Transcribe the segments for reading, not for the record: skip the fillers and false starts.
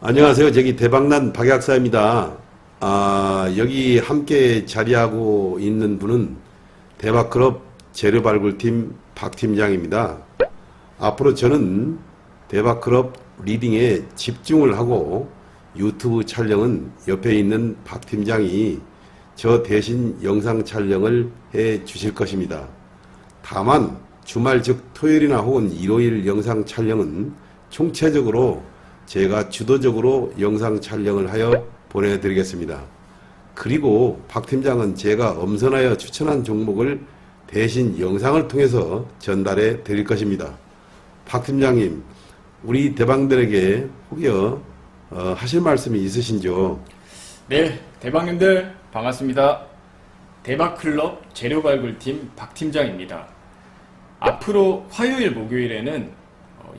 안녕하세요. 저기 대박난 박약사입니다. 여기 함께 자리하고 있는 분은 대박클럽 재료발굴팀 박 팀장입니다. 앞으로 저는 대박클럽 리딩에 집중을 하고 유튜브 촬영은 옆에 있는 박 팀장이 저 대신 영상 촬영을 해 주실 것입니다. 다만 주말 즉 토요일이나 혹은 일요일 영상 촬영은 총체적으로 제가 주도적으로 영상 촬영을 하여 보내드리겠습니다. 그리고 박 팀장은 제가 엄선하여 추천한 종목을 대신 영상을 통해서 전달해 드릴 것입니다. 박 팀장님, 우리 대방들에게 혹여 하실 말씀이 있으신지요? 네, 대박님들 반갑습니다. 대박클럽 재료발굴팀 박 팀장입니다. 앞으로 화요일, 목요일에는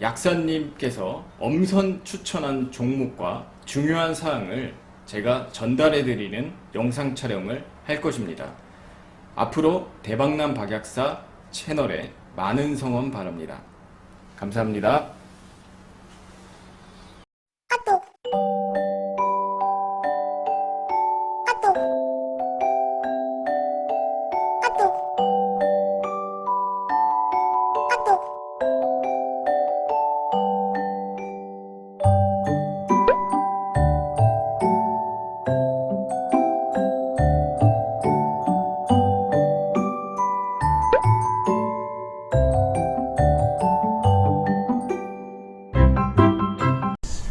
약사님께서 엄선 추천한 종목과 중요한 사항을 제가 전달해드리는 영상 촬영을 할 것입니다. 앞으로 대박난 박약사 채널에 많은 성원 바랍니다. 감사합니다.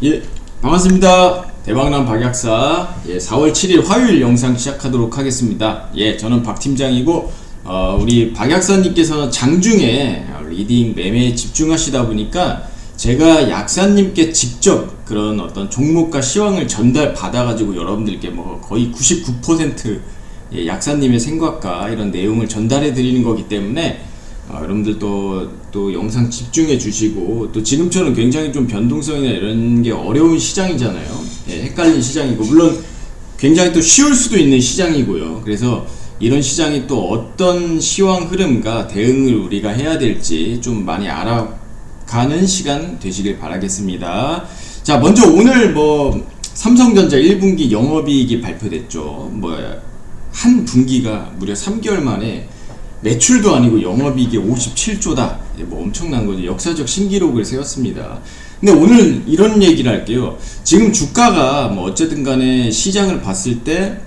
예, 반갑습니다. 대박난 박약사 4월 7일 화요일 영상 시작하도록 하겠습니다. 저는 박 팀장이고 우리 박약사님께서는 장중에 리딩 매매에 집중하시다 보니까 제가 약사님께 직접 그런 어떤 종목과 시황을 전달 받아가지고 여러분들께 뭐 거의 99% 약사님의 생각과 이런 내용을 전달해 드리는 거기 때문에 여러분들 또 영상 집중해 주시고, 또 지금처럼 굉장히 좀 변동성이나 이런 게 어려운 시장이잖아요. 헷갈린 시장이고, 물론 굉장히 또 쉬울 수도 있는 시장이고요. 그래서 이런 시장이 또 어떤 시황 흐름과 대응을 우리가 해야 될지 좀 많이 알아가는 시간 되시길 바라겠습니다. 자, 먼저 오늘 삼성전자 1분기 영업이익이 발표됐죠. 한 분기가 무려 3개월 만에 매출도 아니고 영업이익이 57조다. 엄청난 거죠. 역사적 신기록을 세웠습니다. 근데 오늘 이런 얘기를 할게요. 지금 주가가 어쨌든 간에 시장을 봤을 때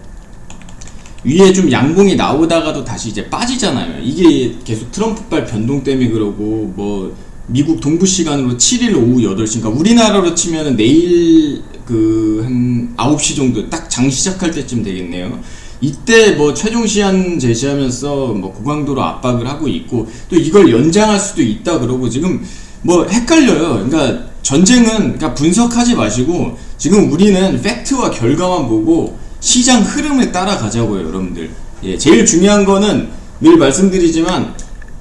위에 좀 양봉이 나오다가도 다시 이제 빠지잖아요. 이게 계속 트럼프발 변동 때문에 그러고, 미국 동부 시간으로 7일 오후 8시, 그러니까 우리나라로 치면은 내일 한 9시 정도 딱 장 시작할 때쯤 되겠네요. 이때 최종 시한 제시하면서 고강도로 압박을 하고 있고, 또 이걸 연장할 수도 있다 그러고, 지금 헷갈려요. 그러니까 전쟁은 분석하지 마시고 지금 우리는 팩트와 결과만 보고 시장 흐름에 따라가자고요, 여러분들. 제일 중요한 거는 늘 말씀드리지만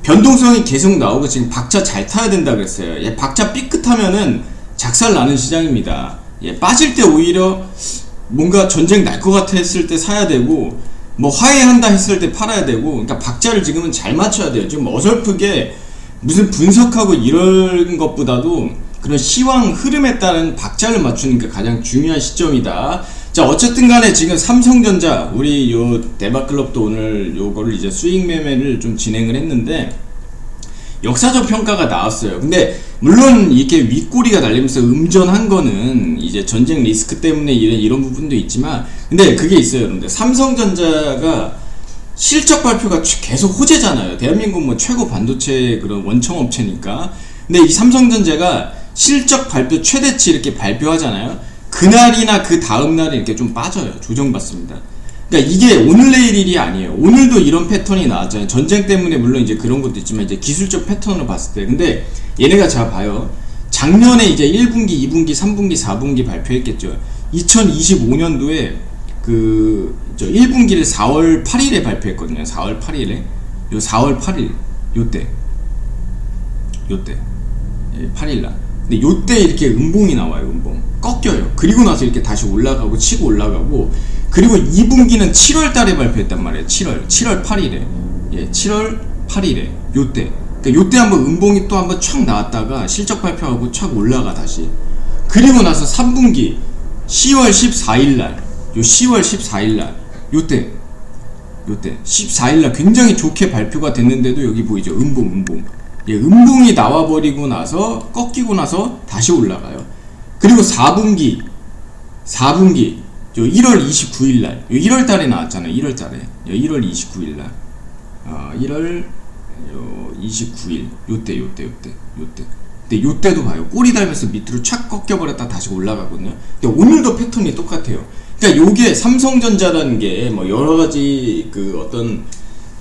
변동성이 계속 나오고, 지금 박차 잘 타야 된다 그랬어요. 박차 삐끗하면은 작살 나는 시장입니다. 빠질 때 오히려 뭔가 전쟁 날 것 같아 했을 때 사야 되고, 화해한다 했을 때 팔아야 되고, 그러니까 박자를 지금은 잘 맞춰야 돼요. 지금 어설프게 무슨 분석하고 이런 것보다도 그런 시황 흐름에 따른 박자를 맞추는 게 가장 중요한 시점이다. 자, 어쨌든 간에 지금 삼성전자, 우리 요 대박클럽도 오늘 요거를 이제 수익 매매를 좀 진행을 했는데, 역사적 평가가 나왔어요. 근데 물론 이렇게 윗꼬리가 날리면서 음전한 거는 이제 전쟁 리스크 때문에 이런 부분도 있지만, 근데 그게 있어요, 여러분들. 삼성전자가 실적 발표가 계속 호재잖아요. 대한민국 최고 반도체 그런 원청 업체니까. 근데 이 삼성전자가 실적 발표 최대치 이렇게 발표하잖아요. 그날이나 그 다음날에 이렇게 좀 빠져요. 조정받습니다. 그러니까 이게 오늘 내일 일이 아니에요. 오늘도 이런 패턴이 나왔잖아요. 전쟁 때문에 물론 이제 그런 것도 있지만 이제 기술적 패턴으로 봤을 때. 근데 얘네가 자 봐요. 작년에 이제 1분기, 2분기, 3분기, 4분기 발표했겠죠. 2025년도에 1분기를 4월 8일에 발표했거든요. 4월 8일에. 요 4월 8일 요때 8일날. 근데 요때 이렇게 음봉이 나와요. 음봉 꺾여요. 그리고 나서 이렇게 다시 올라가고 치고 올라가고, 그리고 2분기는 7월 달에 발표했단 말이에요. 7월 8일에. 7월 8일에. 요때. 그러니까 요때 한번 음봉이 또 한번 촥 나왔다가 실적 발표하고 촥 올라가 다시. 그리고 나서 3분기 10월 14일날, 요 10월 14일날, 요때 14일날 굉장히 좋게 발표가 됐는데도 여기 보이죠? 음봉. 예, 음봉이 나와버리고 나서, 꺾이고 나서 다시 올라가요. 그리고 4분기, 저 1월 29일날, 1월달에 나왔잖아요. 1월달에. 1월 29일날. 1월 29일. 요때. 근데 요때도 봐요. 꼬리 달면서 밑으로 착 꺾여버렸다 다시 올라가거든요. 근데 오늘도 패턴이 똑같아요. 그러니까 요게 삼성전자라는 게 뭐 여러가지 그 어떤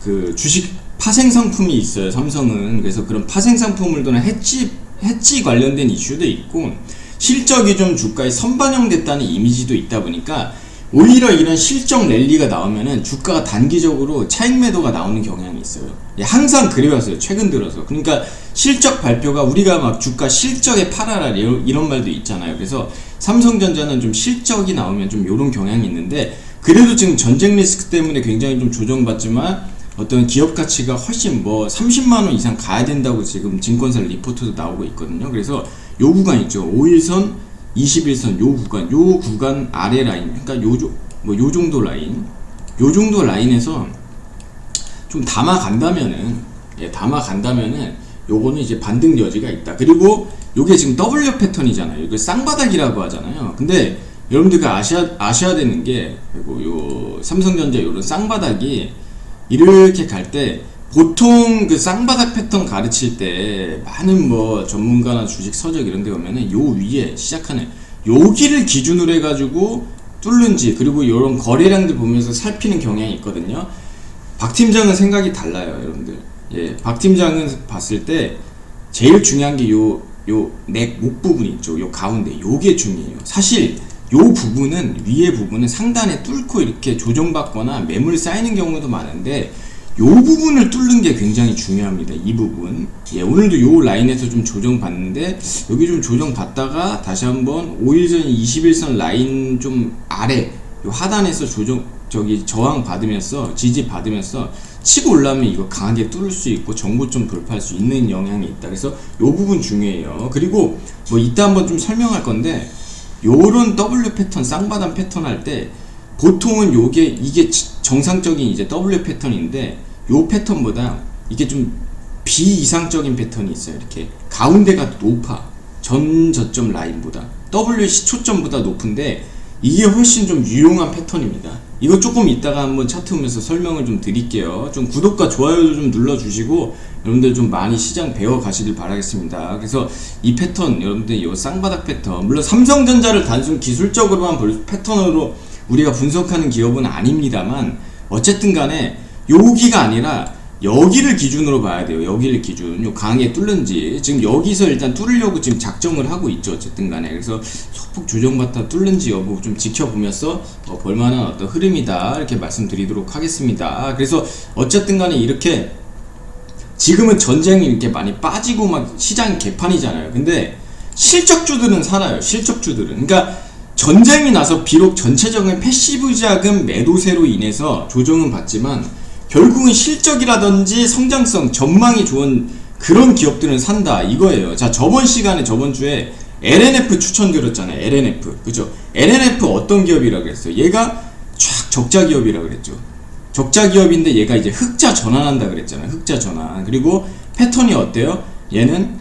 그 주식 파생 상품이 있어요. 삼성은. 그래서 그런 파생 상품을 두는 해지 관련된 이슈도 있고, 실적이 좀 주가에 선반영됐다는 이미지도 있다 보니까 오히려 이런 실적 랠리가 나오면은 주가가 단기적으로 차익 매도가 나오는 경향이 있어요. 항상 그래왔어요. 최근 들어서. 그러니까 실적 발표가 우리가 막 주가 실적에 팔아라 이런 말도 있잖아요. 그래서 삼성전자는 좀 실적이 나오면 좀 이런 경향이 있는데, 그래도 지금 전쟁 리스크 때문에 굉장히 좀 조정받지만 어떤 기업 가치가 훨씬 뭐 30만원 이상 가야 된다고 지금 증권사 리포트도 나오고 있거든요. 그래서 요 구간 있죠. 5일선, 21선 요 구간 아래 라인, 그러니까 요 정도 라인에서 좀 담아간다면은 요거는 이제 반등 여지가 있다. 그리고 요게 지금 W 패턴이잖아요. 이거 쌍바닥이라고 하잖아요. 근데 여러분들가 아셔야 되는 게, 그리고 요 삼성전자 요런 쌍바닥이 이렇게 갈 때 보통 그 쌍바닥 패턴 가르칠 때 많은 뭐 전문가나 주식 서적 이런 데 보면은 요 위에 시작하는 여기를 기준으로 해가지고 뚫는지, 그리고 요런 거래량들 보면서 살피는 경향이 있거든요. 박 팀장은 생각이 달라요, 여러분들. 예, 박 팀장은 봤을 때 제일 중요한 게 요 넥 목 부분 있죠. 요 가운데 요게 중요해요. 사실 요 부분은, 위에 부분은 상단에 뚫고 이렇게 조정받거나 매물 쌓이는 경우도 많은데, 요 부분을 뚫는 게 굉장히 중요합니다. 이 부분. 예, 오늘도 요 라인에서 좀 조정받는데, 여기 좀 조정받다가 다시 한번 5일선, 21선 라인 좀 아래, 요 하단에서 저항 받으면서, 지지 받으면서 치고 올라오면 이거 강하게 뚫을 수 있고 정고점 돌파할 수 있는 영향이 있다. 그래서 요 부분 중요해요. 그리고 뭐 이따 한번 좀 설명할 건데, 요런 W 패턴, 쌍바닥 패턴 할 때 보통은 이게 정상적인 이제 W 패턴인데, 요 패턴보다 이게 좀 비이상적인 패턴이 있어요. 이렇게 가운데가 높아. 전 저점 라인보다, W 시초점보다 높은데, 이게 훨씬 좀 유용한 패턴입니다. 이거 조금 이따가 한번 차트 보면서 설명을 좀 드릴게요. 좀 구독과 좋아요도 좀 눌러주시고 여러분들 좀 많이 시장 배워 가시길 바라겠습니다. 그래서 이 패턴, 여러분들 이 쌍바닥 패턴, 물론 삼성전자를 단순 기술적으로만 볼 패턴으로 우리가 분석하는 기업은 아닙니다만, 어쨌든 간에 여기가 아니라 여기를 기준으로 봐야 돼요. 여기를 기준. 요 강하게 뚫는지, 지금 여기서 일단 뚫으려고 지금 작정을 하고 있죠. 어쨌든 간에. 그래서 소폭 조정받다 뚫는지 여부 좀 지켜보면서 볼만한 어떤 흐름이다, 이렇게 말씀드리도록 하겠습니다. 그래서 어쨌든 간에 이렇게 지금은 전쟁이 이렇게 많이 빠지고 막 시장이 개판이잖아요. 근데 실적주들은 살아요. 실적주들은. 그러니까 전쟁이 나서 비록 전체적인 패시브 자금 매도세로 인해서 조정은 받지만, 결국은 실적이라든지 성장성, 전망이 좋은 그런 기업들은 산다, 이거예요. 자, 저번 주에 LNF 추천드렸잖아요. LNF. 그죠? LNF 어떤 기업이라고 그랬어요? 얘가 쫙 적자 기업이라고 그랬죠. 적자 기업인데 얘가 이제 흑자 전환한다 그랬잖아요. 흑자 전환. 그리고 패턴이 어때요? 얘는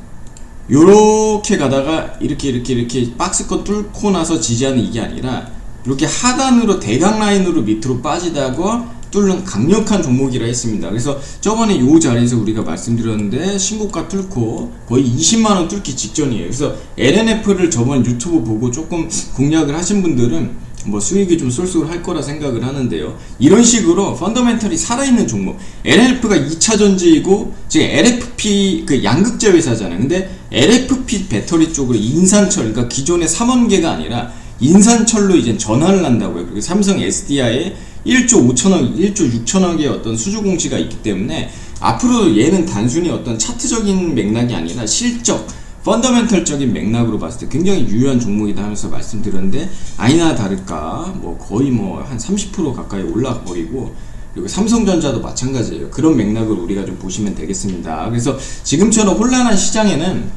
요렇게 가다가 이렇게 박스권 뚫고 나서 지지하는 이게 아니라, 이렇게 하단으로 대각 라인으로 밑으로 빠지다가 뚫는 강력한 종목이라 했습니다. 그래서 저번에 요 자리에서 우리가 말씀드렸는데, 신고가 뚫고 거의 20만원 뚫기 직전이에요. 그래서 LNF를 저번 유튜브 보고 조금 공략을 하신 분들은 뭐 수익이 좀 쏠쏠 할 거라 생각을 하는데요. 이런 식으로 펀더멘털이 살아있는 종목, LNF가 2차전지이고 지금 LFP 그 양극재 회사잖아요. 근데 LFP 배터리 쪽으로 인산철, 그러니까 기존의 3원계가 아니라 인산철로 이제 전환을 한다고요. 그리고 삼성 SDI에 1조 5천억, 1조 6천억의 어떤 수주 공시가 있기 때문에 앞으로 얘는 단순히 어떤 차트적인 맥락이 아니라 실적, 펀더멘털적인 맥락으로 봤을 때 굉장히 유효한 종목이다 하면서 말씀드렸는데, 아니나 다를까 뭐 거의 뭐 한 30% 가까이 올라버리고, 그리고 삼성전자도 마찬가지예요. 그런 맥락을 우리가 좀 보시면 되겠습니다. 그래서 지금처럼 혼란한 시장에는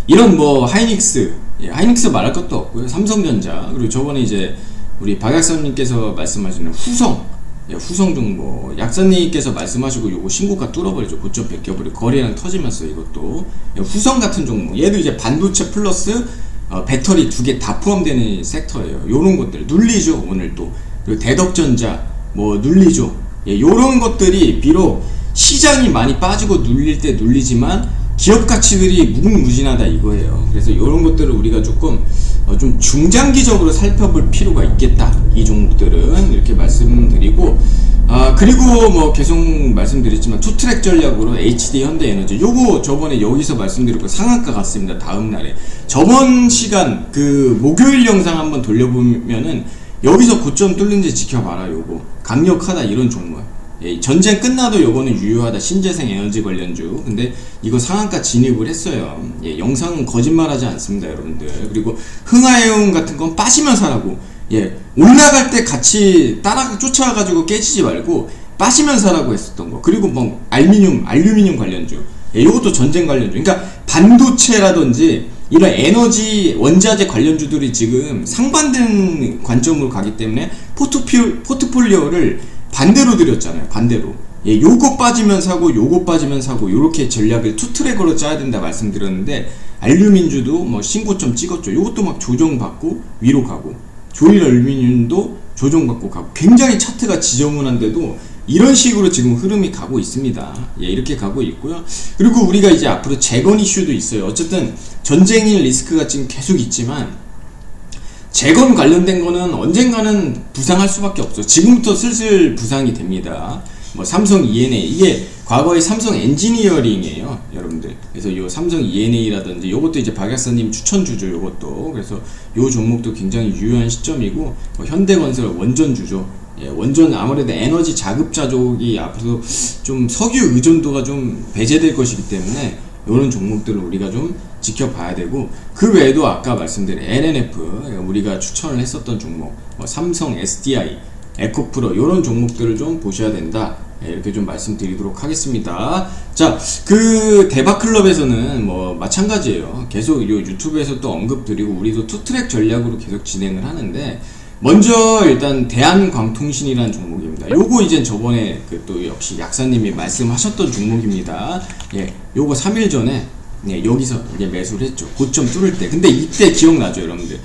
이런 뭐 하이닉스, 예, 하이닉스 말할 것도 없고요. 삼성전자, 그리고 저번에 이제 우리 박 약사님께서 말씀하시는 후성, 예, 후성 종목, 약사님께서 말씀하시고 요거 신고가 뚫어버리죠. 고점 벗겨버리고 거래량 터지면서 이것도, 예, 후성 같은 종목, 얘도 이제 반도체 플러스 배터리 두 개 다 포함되는 섹터예요. 요런 것들 눌리죠. 오늘 또 그리고 대덕전자 뭐 눌리죠. 예, 요런 것들이 비록 시장이 많이 빠지고 눌릴 때 눌리지만 기업 가치들이 무궁무진하다 이거예요. 그래서 이런 것들을 우리가 조금 좀 중장기적으로 살펴볼 필요가 있겠다. 이 종목들은 이렇게 말씀드리고, 그리고 뭐 계속 말씀드렸지만 투트랙 전략으로 HD 현대에너지 요거 저번에 여기서 말씀드렸고 상한가 갔습니다. 다음 날에 저번 시간 그 목요일 영상 한번 돌려보면은 여기서 고점 뚫는지 지켜봐라. 요거 강력하다 이런 종목. 예, 전쟁 끝나도 요거는 유효하다. 신재생 에너지 관련주. 근데 이거 상한가 진입을 했어요. 예, 영상은 거짓말하지 않습니다, 여러분들. 그리고 흥하해운 같은 건 빠지면 사라고. 예, 올라갈 때 같이 따라 쫓아가지고 깨지지 말고 빠지면 사라고 했었던 거. 그리고 뭐 알루미늄 관련주. 예, 요것도 전쟁 관련주. 그러니까 반도체라든지 이런 에너지 원자재 관련주들이 지금 상반된 관점으로 가기 때문에 포트폴리오를 반대로 드렸잖아요. 반대로. 예, 요거 빠지면 사고 요거 빠지면 사고 요렇게 전략을 투트랙으로 짜야 된다 말씀드렸는데, 알루민주도 뭐 신고점 찍었죠. 요것도 막 조정받고 위로 가고, 조일 알루미늄도 조정받고 가고, 굉장히 차트가 지저분한데도 이런 식으로 지금 흐름이 가고 있습니다. 예, 이렇게 가고 있고요. 그리고 우리가 이제 앞으로 재건 이슈도 있어요. 어쨌든 전쟁일 리스크가 지금 계속 있지만 재건 관련된 거는 언젠가는 부상할 수밖에 없어. 지금부터 슬슬 부상이 됩니다. 뭐 삼성 E&A, 이게 과거의 삼성 엔지니어링이에요, 여러분들. 그래서 요 삼성 E&A라든지 요것도 이제 박 약사님 추천주죠, 요것도. 그래서 요 종목도 굉장히 유효한 시점이고, 뭐 현대건설 원전주죠. 예, 원전 아무래도 에너지 자급자족이 앞으로 좀 석유 의존도가 좀 배제될 것이기 때문에 이런 종목들을 우리가 좀 지켜봐야 되고, 그 외에도 아까 말씀드린 LNF 우리가 추천을 했었던 종목, 뭐 삼성 SDI, 에코프로 이런 종목들을 좀 보셔야 된다. 이렇게 좀 말씀드리도록 하겠습니다. 자, 그 대박클럽에서는 뭐 마찬가지예요. 계속 요 유튜브에서 또 언급드리고 우리도 투트랙 전략으로 계속 진행을 하는데, 먼저 일단 대한광통신이라는 종목입니다. 요거 이제 저번에 그 또 역시 약사님이 말씀하셨던 종목입니다. 예, 요거 3일 전에 예, 여기서 이제 매수를 했죠. 고점 뚫을 때. 근데 이때 기억나죠, 여러분들?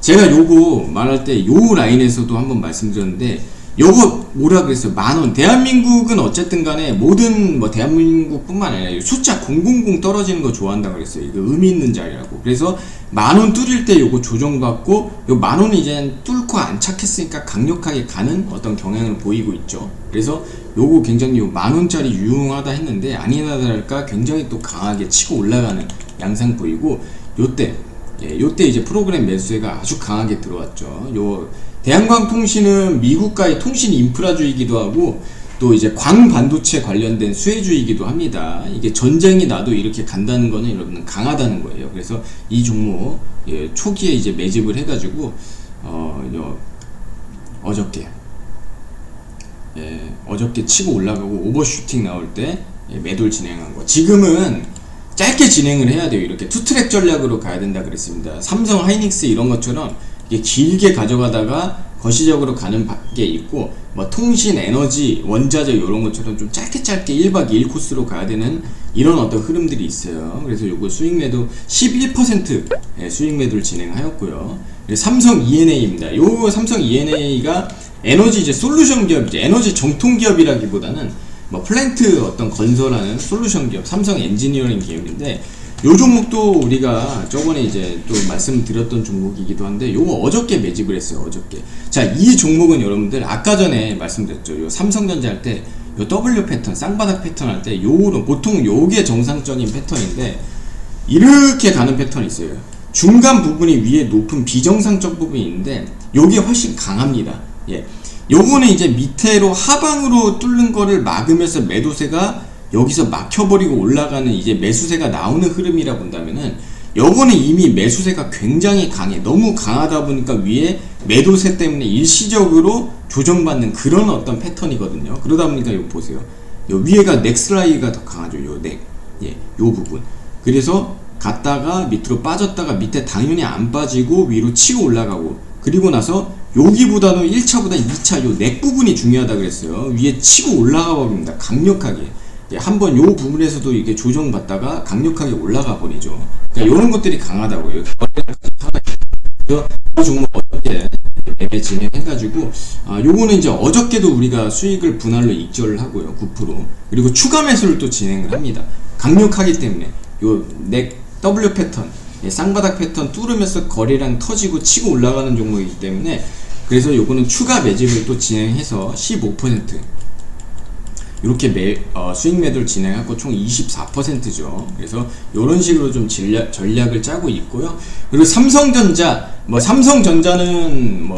제가 요거 말할 때 요 라인에서도 한번 말씀드렸는데, 요거 뭐라 그랬어요? 10,000원. 대한민국은 어쨌든 간에 모든 뭐 대한민국 뿐만 아니라 숫자 000 떨어지는 거 좋아한다고 그랬어요. 이거 의미 있는 자리라고. 그래서 10,000원 뚫릴 때 요거 조정받고, 요 10,000원 이제 뚫고 안착했으니까 강력하게 가는 어떤 경향을 보이고 있죠. 그래서 요거 굉장히 요 10,000원짜리 유용하다 했는데, 아니나 다를까 굉장히 또 강하게 치고 올라가는 양상 보이고, 요때 이제 프로그램 매수세가 아주 강하게 들어왔죠. 요 대한광통신은 미국과의 통신 인프라주이기도 하고, 또 이제 광반도체 관련된 수혜주이기도 합니다. 이게 전쟁이 나도 이렇게 간다는 거는 여러분은 강하다는 거예요. 그래서 이 종목 예, 초기에 이제 매집을 해가지고 어저께 치고 올라가고 오버슈팅 나올 때 매도를 진행한 거. 지금은 짧게 진행을 해야 돼요. 이렇게 투트랙 전략으로 가야 된다 그랬습니다. 삼성 하이닉스 이런 것처럼 이게 길게 가져가다가 거시적으로 가는 게 있고, 뭐 통신, 에너지, 원자재 이런 것처럼 좀 짧게 1박 2일 코스로 가야 되는 이런 어떤 흐름들이 있어요. 그래서 요거 수익 매도 11% 수익 매도를 진행하였고요. 삼성 E&A입니다. 요 삼성 E&A가 에너지 이제 솔루션 기업이죠. 에너지 정통 기업이라기보다는 뭐 플랜트 어떤 건설하는 솔루션 기업, 삼성 엔지니어링 기업인데, 요 종목도 우리가 저번에 이제 또 말씀드렸던 종목이기도 한데, 요거 어저께 매집을 했어요. 어저께. 자, 이 종목은 여러분들 아까 전에 말씀드렸죠. 요 삼성전자 할 때 요 W 패턴, 쌍바닥 패턴 할 때 요는 보통 요게 정상적인 패턴인데, 이렇게 가는 패턴이 있어요. 중간 부분이 위에 높은 비정상적 부분이 있는데 요게 훨씬 강합니다. 예. 요거는 이제 밑으로 하방으로 뚫는 거를 막으면서 매도세가 여기서 막혀버리고 올라가는 이제 매수세가 나오는 흐름이라 본다면은, 요거는 이미 매수세가 굉장히 강해. 너무 강하다 보니까 위에 매도세 때문에 일시적으로 조정받는 그런 어떤 패턴이거든요. 그러다 보니까 요 보세요. 요 위에가 넥슬라이가 더 강하죠. 요 넥. 예, 요 부분. 그래서 갔다가 밑으로 빠졌다가 밑에 당연히 안 빠지고 위로 치고 올라가고, 그리고 나서 여기보다는 1차보다 2차 요 넥 부분이 중요하다 그랬어요. 위에 치고 올라가 버립니다. 강력하게. 한번 요 부분에서도 이게 조정받다가 강력하게 올라가 버리죠. 그러니까 이런 것들이 강하다고요. 그래서 이 종목 어떻게 매매 진행해가지고, 요거는 이제 어저께도 우리가 수익을 분할로 익절을 하고요. 9%. 그리고 추가 매수를 또 진행을 합니다. 강력하기 때문에 요 넥 W 패턴, 쌍바닥 패턴 뚫으면서 거래량 터지고 치고 올라가는 종목이기 때문에, 그래서 요거는 추가 매집을 또 진행해서 15% 이렇게 수익 매도를 진행하고 총 24%죠. 그래서 이런 식으로 좀 전략을 짜고 있고요. 그리고 삼성전자, 삼성전자는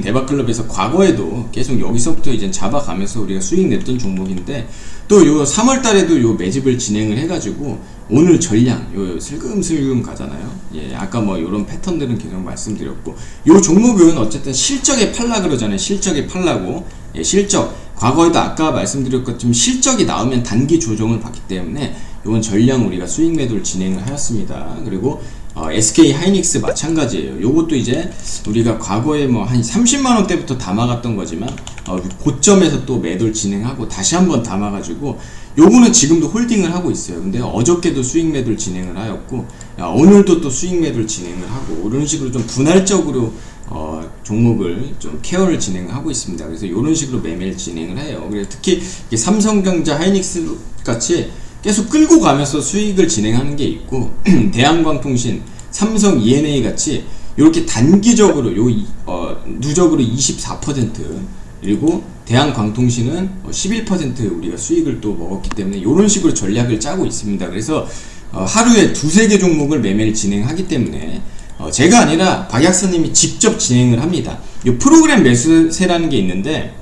대박클럽에서 과거에도 계속 여기서부터 이제 잡아가면서 우리가 수익 냈던 종목인데, 또 요 3월 달에도 요 매집을 진행을 해가지고 오늘 전량 요 슬금슬금 가잖아요. 예, 아까 요런 패턴들은 계속 말씀드렸고, 요 종목은 어쨌든 실적에 팔라 그러잖아요. 실적에 팔라고. 예, 실적. 과거에도 아까 말씀드렸던 것처럼 실적이 나오면 단기 조정을 받기 때문에 이건 전량 우리가 수익 매도를 진행을 하였습니다. 그리고 SK 하이닉스 마찬가지예요. 요것도 이제 우리가 과거에 한 30만원 때부터 담아갔던 거지만 고점에서 또 매도를 진행하고 다시 한번 담아가지고 요거는 지금도 홀딩을 하고 있어요. 근데 어저께도 수익 매도를 진행을 하였고, 오늘도 또 수익 매도를 진행을 하고, 이런 식으로 좀 분할적으로 종목을 좀 케어를 진행하고 있습니다. 그래서 이런 식으로 매매를 진행을 해요. 그래서 특히 삼성전자, 하이닉스 같이 계속 끌고 가면서 수익을 진행하는 게 있고, 대한광통신, 삼성 E&A 같이 이렇게 단기적으로 누적으로 24%, 그리고 대한광통신은 11% 우리가 수익을 또 먹었기 때문에 이런 식으로 전략을 짜고 있습니다. 그래서 하루에 두세 개 종목을 매매를 진행하기 때문에 제가 아니라 박약사님이 직접 진행을 합니다. 이 프로그램 매수세라는 게 있는데,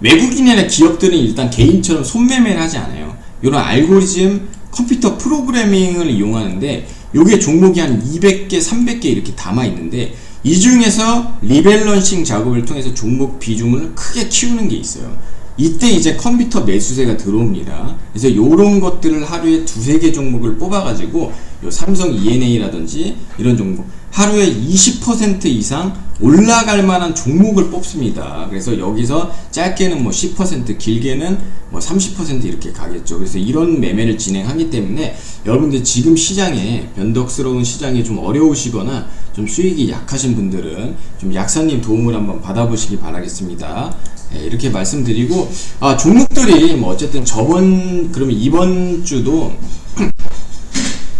외국인이나 기업들은 일단 개인처럼 손매매를 하지 않아요. 이런 알고리즘 컴퓨터 프로그래밍을 이용하는데, 요게 종목이 한 200개, 300개 이렇게 담아 있는데, 이 중에서 리밸런싱 작업을 통해서 종목 비중을 크게 키우는 게 있어요. 이때 이제 컴퓨터 매수세가 들어옵니다. 그래서 요런 것들을 하루에 두세 개 종목을 뽑아가지고 요 삼성 E&A라든지 이런 종목 하루에 20% 이상 올라갈 만한 종목을 뽑습니다. 그래서 여기서 짧게는 10%, 길게는 30% 이렇게 가겠죠. 그래서 이런 매매를 진행하기 때문에 여러분들 지금 시장에, 변덕스러운 시장에 좀 어려우시거나 좀 수익이 약하신 분들은 좀 약사님 도움을 한번 받아보시기 바라겠습니다. 네, 이렇게 말씀드리고, 종목들이 어쨌든 그러면 이번 주도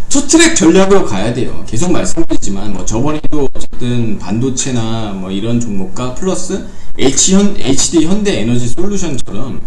투트랙 전략으로 가야 돼요. 계속 말씀드리지만 저번에도 어쨌든 반도체나 이런 종목과 플러스 HD 현대에너지 솔루션처럼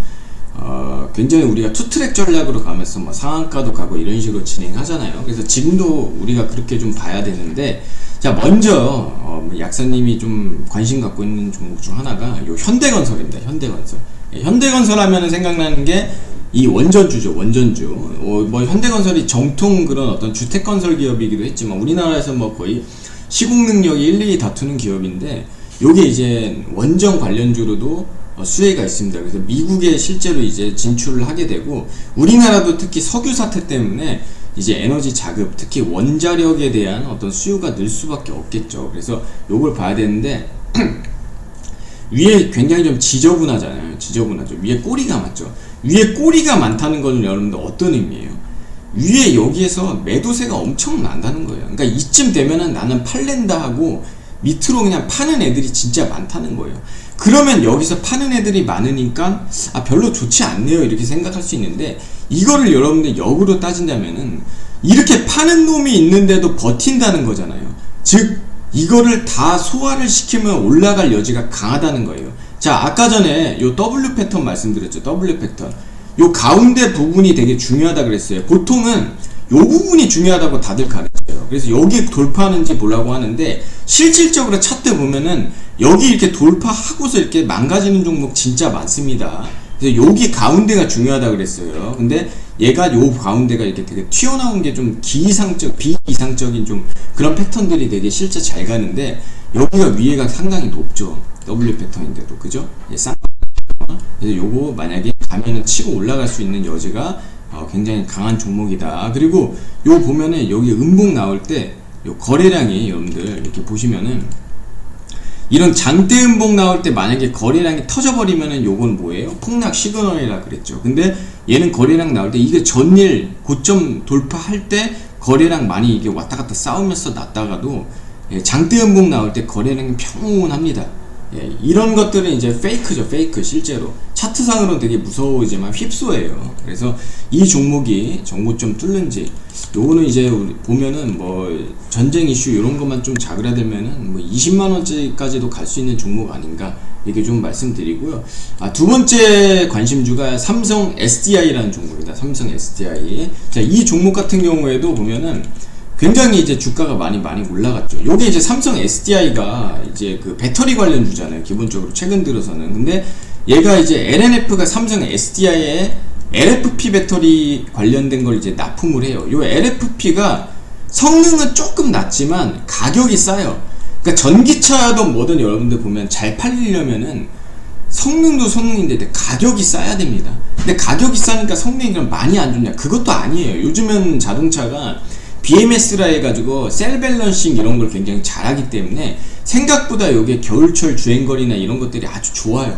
굉장히 우리가 투트랙 전략으로 가면서 상한가도 가고 이런 식으로 진행하잖아요. 그래서 지금도 우리가 그렇게 좀 봐야 되는데, 자, 먼저 약사님이 좀 관심 갖고 있는 종목 중 하나가 요 현대건설입니다. 현대건설. 현대건설 하면은 생각나는 게 이 원전주죠. 원전주. 현대건설이 정통 그런 어떤 주택건설 기업이기도 했지만 우리나라에서 거의 시공 능력이 1, 2위 다투는 기업인데, 요게 이제 원전 관련주로도 수혜가 있습니다. 그래서 미국에 실제로 이제 진출을 하게 되고, 우리나라도 특히 석유 사태 때문에 이제 에너지 자급, 특히 원자력에 대한 어떤 수요가 늘 수밖에 없겠죠. 그래서 요걸 봐야 되는데, 위에 굉장히 좀 지저분하잖아요. 지저분하죠. 위에 꼬리가 많죠. 위에 꼬리가 많다는 건 여러분들 어떤 의미예요? 위에 여기에서 매도세가 엄청 난다는 거예요. 그러니까 이쯤 되면은 나는 팔랜다 하고 밑으로 그냥 파는 애들이 진짜 많다는 거예요. 그러면 여기서 파는 애들이 많으니까 별로 좋지 않네요 이렇게 생각할 수 있는데, 이거를 여러분들 역으로 따진다면은 이렇게 파는 놈이 있는데도 버틴다는 거잖아요. 즉 이거를 다 소화를 시키면 올라갈 여지가 강하다는 거예요. 자, 아까 전에 요 W 패턴 말씀드렸죠. W 패턴. 요 가운데 부분이 되게 중요하다 그랬어요. 보통은 요 부분이 중요하다고 다들 가르쳐요. 그래서 여기 돌파하는지 보려고 하는데, 실질적으로 차트 보면은 여기 이렇게 돌파하고서 이렇게 망가지는 종목 진짜 많습니다. 그래서 여기 가운데가 중요하다 그랬어요. 근데 얘가 요 가운데가 이렇게 되게 튀어나온 게 좀 비이상적인 좀 그런 패턴들이 되게 실제 잘 가는데, 여기가 위에가 상당히 높죠. W 패턴인데도, 그죠? 그래서 요거 만약에 가면은 치고 올라갈 수 있는 여지가 굉장히 강한 종목이다. 그리고 요 보면은 여기 음봉 나올 때 요 거래량이 여러분들 이렇게 보시면은 이런 장대 음봉 나올 때 만약에 거래량이 터져버리면은 요건 뭐예요? 폭락 시그널이라 그랬죠. 근데 얘는 거래량 나올 때 이게 전일 고점 돌파할 때 거래량 많이 이게 왔다 갔다 싸우면서 났다가도 장대 음봉 나올 때 거래량이 평온합니다. 이런 것들은 이제 페이크죠. 페이크. 실제로 차트상으로는 되게 무서우지만 휩소예요. 그래서 이 종목이 정고점 뚫는지 요거는 이제 우리 보면은 뭐 전쟁 이슈 이런 것만 좀 자그라들면은 뭐 20만원짜리까지도 갈 수 있는 종목 아닌가 이렇게 좀 말씀드리고요. 두 번째 관심주가 삼성 SDI라는 종목입니다. 삼성 SDI. 자, 이 종목 같은 경우에도 보면은 굉장히 이제 주가가 많이 올라갔죠. 요게 이제 삼성 SDI가 이제 그 배터리 관련 주잖아요. 기본적으로 최근 들어서는. 근데 얘가 이제 LNF가 삼성 SDI에 LFP 배터리 관련된 걸 이제 납품을 해요. 요 LFP가 성능은 조금 낮지만 가격이 싸요. 그러니까 전기차든 뭐든 여러분들 보면 잘 팔리려면은 성능도 성능인데 가격이 싸야 됩니다. 근데 가격이 싸니까 성능이 그럼 많이 안 좋냐? 그것도 아니에요. 요즘은 자동차가 BMS라 해가지고 셀 밸런싱 이런 걸 굉장히 잘하기 때문에 생각보다 요게 겨울철 주행거리나 이런 것들이 아주 좋아요.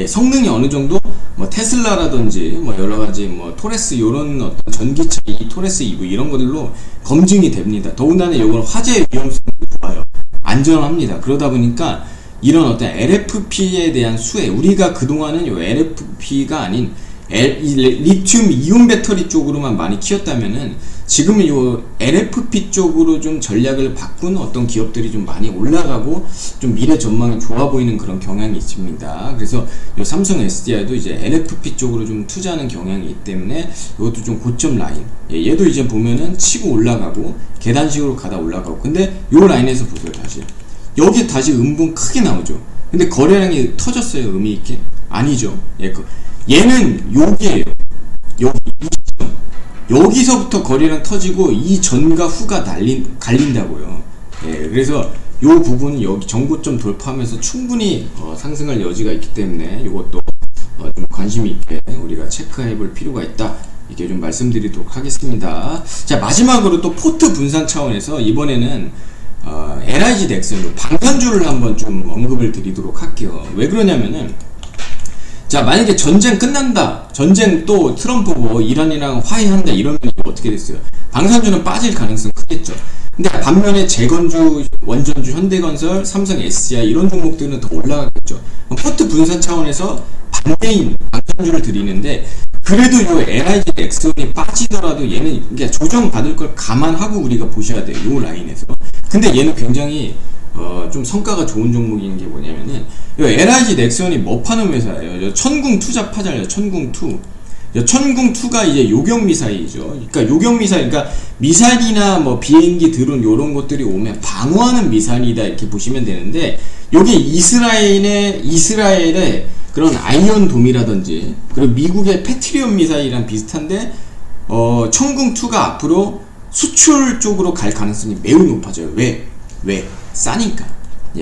성능이 어느 정도 뭐 테슬라라든지 뭐 여러가지 뭐 토레스 요런 어떤 전기차 이 토레스 EV 이런 것들로 검증이 됩니다. 더군다나 요건 화재 위험성이 좋아요. 안전합니다. 그러다 보니까 이런 어떤 LFP에 대한 수혜, 우리가 그동안은 요 LFP가 아닌 리튬 이온 배터리 쪽으로만 많이 키웠다면은 지금은 요 LFP 쪽으로 좀 전략을 바꾼 어떤 기업들이 좀 많이 올라가고 좀 미래 전망이 좋아 보이는 그런 경향이 있습니다. 그래서 요 삼성 SDI도 이제 LFP 쪽으로 좀 투자하는 경향이 있기 때문에 이것도 좀 고점 라인. 얘도 이제 보면은 치고 올라가고 계단식으로 가다 올라가고. 근데 요 라인에서 보세요. 다시 여기 다시 음봉 크게 나오죠. 근데 거래량이 터졌어요. 의미 있게? 아니죠. 얘는 여기에요. 여기 여기서부터 거래량 터지고 이 전과 후가 갈린다고요. 그래서 요 부분은 여기 전고점 돌파하면서 충분히 상승할 여지가 있기 때문에 이것도 좀 관심 있게 우리가 체크해 볼 필요가 있다. 이렇게 좀 말씀드리도록 하겠습니다. 자, 마지막으로 또 포트 분산 차원에서 이번에는 LIG 넥슨 방산주를 한번 좀 언급을 드리도록 할게요. 왜 그러냐면은 자, 만약에 전쟁 끝난다, 전쟁 또 트럼프 뭐 이란이랑 화해한다 이러면 이거 어떻게 됐어요? 방산주는 빠질 가능성 크겠죠. 근데 반면에 재건주, 원전주, 현대건설, 삼성 SDI 이런 종목들은 더 올라가겠죠. 포트 분산 차원에서 반대인 방산주를 드리는데 그래도 요 LIG 넥슨이 빠지더라도 얘는 그러니까 조정받을 걸 감안하고 우리가 보셔야 돼요. 요 라인에서. 근데 얘는 굉장히 좀 성과가 좋은 종목인 게 뭐냐면은 요 LIG 넥슨이 뭐 파는 회사예요. 천궁 투자 파잖아요. 천궁 투. 천궁 투가 이제 요격 미사일이죠. 그러니까 요격 미사일, 그러니까 미사일이나 뭐 비행기, 드론 요런 것들이 오면 방어하는 미사일이다 이렇게 보시면 되는데 요게 이스라엘의 그런 아이언돔이라든지 그리고 미국의 패트리엇 미사일이랑 비슷한데 천궁 투가 앞으로 수출 쪽으로 갈 가능성이 매우 높아져요. 왜? 싸니까.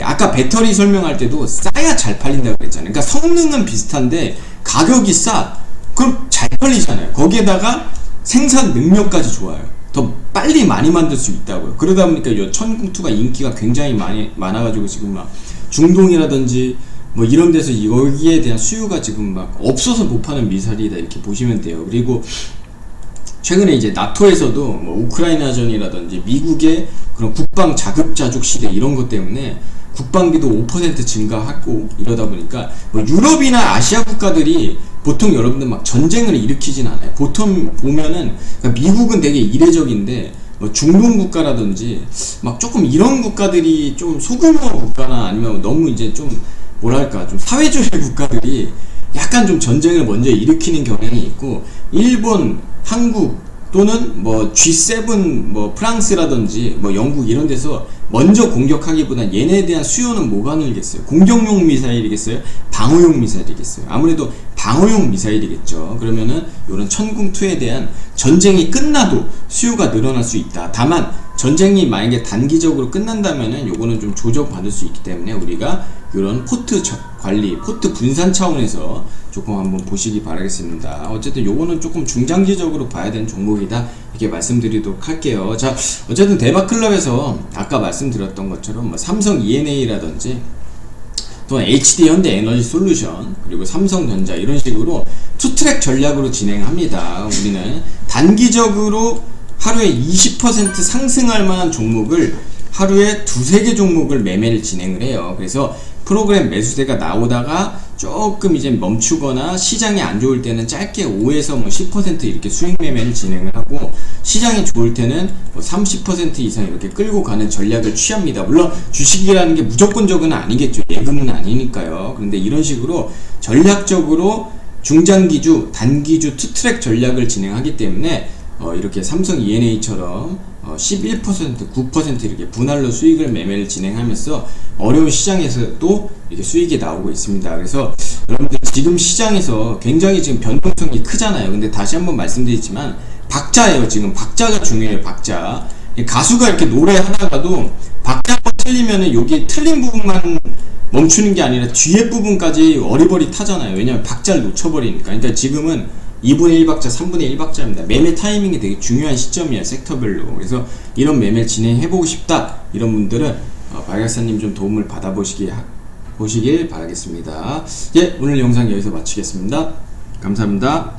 아까 배터리 설명할 때도 싸야 잘 팔린다고 그랬잖아요. 그러니까 성능은 비슷한데 가격이 싸. 그럼 잘 팔리잖아요. 거기에다가 생산 능력까지 좋아요. 더 빨리 많이 만들 수 있다고요. 그러다 보니까 이 천궁2가 인기가 굉장히 많아가지고 지금 막 중동이라든지 뭐 이런 데서 여기에 대한 수요가 지금 막 없어서 못 파는 미사일이다 이렇게 보시면 돼요. 그리고 최근에 이제 나토에서도 뭐 우크라이나전이라든지 미국의 그런 국방 자급자족 시대 이런 것 때문에 국방비도 5% 증가하고 이러다 보니까 뭐 유럽이나 아시아 국가들이 보통 여러분들 막 전쟁을 일으키진 않아요. 보통 보면은 그러니까 미국은 되게 이례적인데 뭐 중동 국가라든지 막 조금 이런 국가들이 좀 소규모 국가나 아니면 너무 이제 좀 뭐랄까 좀 사회주의 국가들이 약간 좀 전쟁을 먼저 일으키는 경향이 있고 일본, 한국 또는 뭐 G7 뭐 프랑스라든지 뭐 영국 이런 데서 먼저 공격하기보단 얘네에 대한 수요는 뭐가 늘겠어요? 공격용 미사일이겠어요? 방어용 미사일이겠어요? 아무래도 방어용 미사일이겠죠. 그러면은 이런 천궁2에 대한 전쟁이 끝나도 수요가 늘어날 수 있다. 다만 전쟁이 만약에 단기적으로 끝난다면은 요거는 좀 조정받을 수 있기 때문에 우리가 이런 포트 관리, 포트 분산 차원에서 조금 한번 보시기 바라겠습니다. 어쨌든 요거는 조금 중장기적으로 봐야 되는 종목이다, 이렇게 말씀드리도록 할게요. 자, 어쨌든 대박클럽에서 아까 말씀드렸던 것처럼 뭐 삼성 E&A라든지 또는 HD 현대에너지 솔루션, 그리고 삼성전자, 이런 식으로 투트랙 전략으로 진행합니다. 우리는 단기적으로 하루에 20% 상승할 만한 종목을 하루에 두세 개 종목을 매매를 진행을 해요. 그래서 프로그램 매수세가 나오다가 조금 이제 멈추거나 시장이 안 좋을 때는 짧게 5에서 뭐 10% 이렇게 수익 매매를 진행을 하고, 시장이 좋을 때는 뭐 30% 이상 이렇게 끌고 가는 전략을 취합니다. 물론 주식이라는 게 무조건적은 아니겠죠. 예금은 아니니까요. 그런데 이런 식으로 전략적으로 중장기주, 단기주 투트랙 전략을 진행하기 때문에 이렇게 삼성 E&A처럼 11%, 9% 이렇게 분할로 수익을 매매를 진행하면서 어려운 시장에서도 이렇게 수익이 나오고 있습니다. 그래서 여러분들 지금 시장에서 굉장히 지금 변동성이 크잖아요. 근데 다시 한번 말씀드리지만 박자예요. 지금 박자가 중요해요. 박자. 가수가 이렇게 노래하다가도 박자 한번 틀리면은 여기 틀린 부분만 멈추는 게 아니라 뒤에 부분까지 어리버리타잖아요. 왜냐면 박자를 놓쳐버리니까. 그러니까 지금은 2분의 1박자, 3분의 1박자입니다. 매매 타이밍이 되게 중요한 시점이에요. 섹터별로. 그래서 이런 매매를 진행해보고 싶다, 이런 분들은 박약사님 좀 도움을 받아보시길 바라겠습니다. 예, 오늘 영상 여기서 마치겠습니다. 감사합니다.